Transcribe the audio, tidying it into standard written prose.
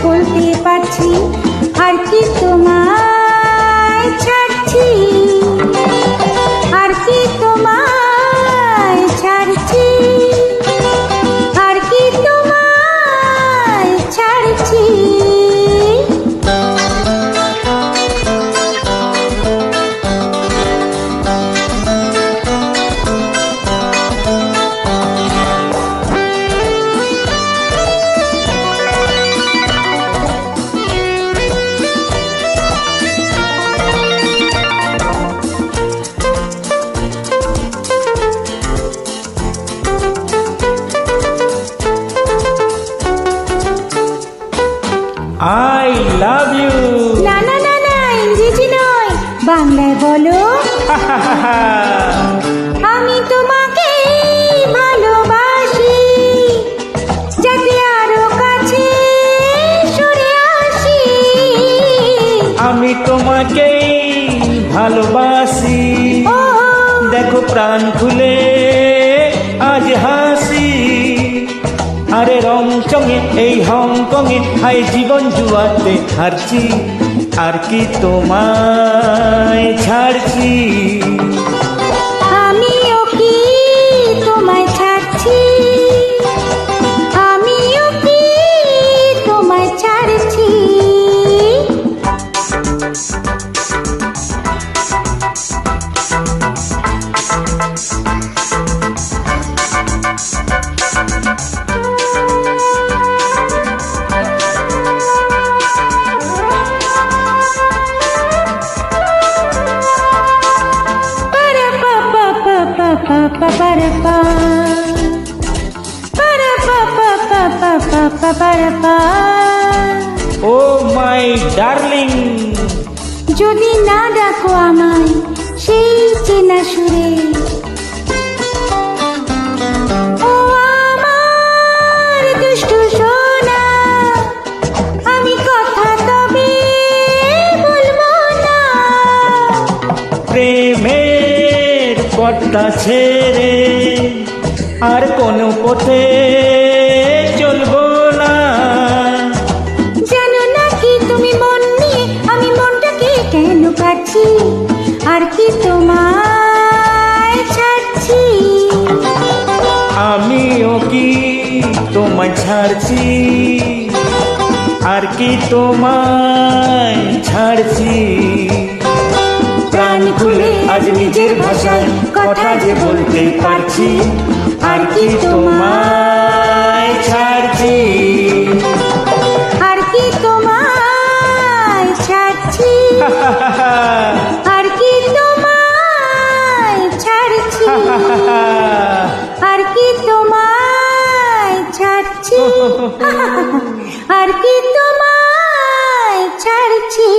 বলতে পারছি আর কি তোমায় ছাড়ছি, আর কি তোমায় ছাড়ছি, আর কি তোমায় ছাড়ছি। I love you. না না না না, ইংরেজি নয়, বাংলায় বলো। আমি তোমাকে ভালোবাসি, যাতে আরো কাছে সরে আসি। আমি তোমাকে ভালোবাসি, দেখো প্রাণ খুলে আজ হাসি। আরে রং চঙে এই হংকংয়ে হাই জীবন জুয়াতে হারছি, আর কি তোমায় ছাড়ছি। আমিও কি তোমায় ছাড়ছি, আমিও কি তোমায় ছাড়ছি। ও মাই ডার্লিং, যদি না ডাকো আমায় সেই চেনা সুরে, ও আমার দুষ্টু সোনা, আমি কথা তবে বলবো না। প্রেমের পথটা ছেড়ে আর কোনো পথে চলবো না। জানো না কি তুমি মন নিয়ে আমি মনটাকে কেন কাটছি, আর কি তোমায় ছাড়ছি। আমিও কি তোমায় ছাড়ছি, আর কি তোমায় ছাড়ছি। প্রাণ খুলে আজ নিজের ভাষায় কথা যে বলতে পারছি, আর কি তোমায় ছাড়ছি, আর কি তোমায় ছাড়ছি, আর কি তোমায় ছাড়ছি, আর কি তোমায় ছাড়ছি, আর কি তোমায় ছাড়ছি।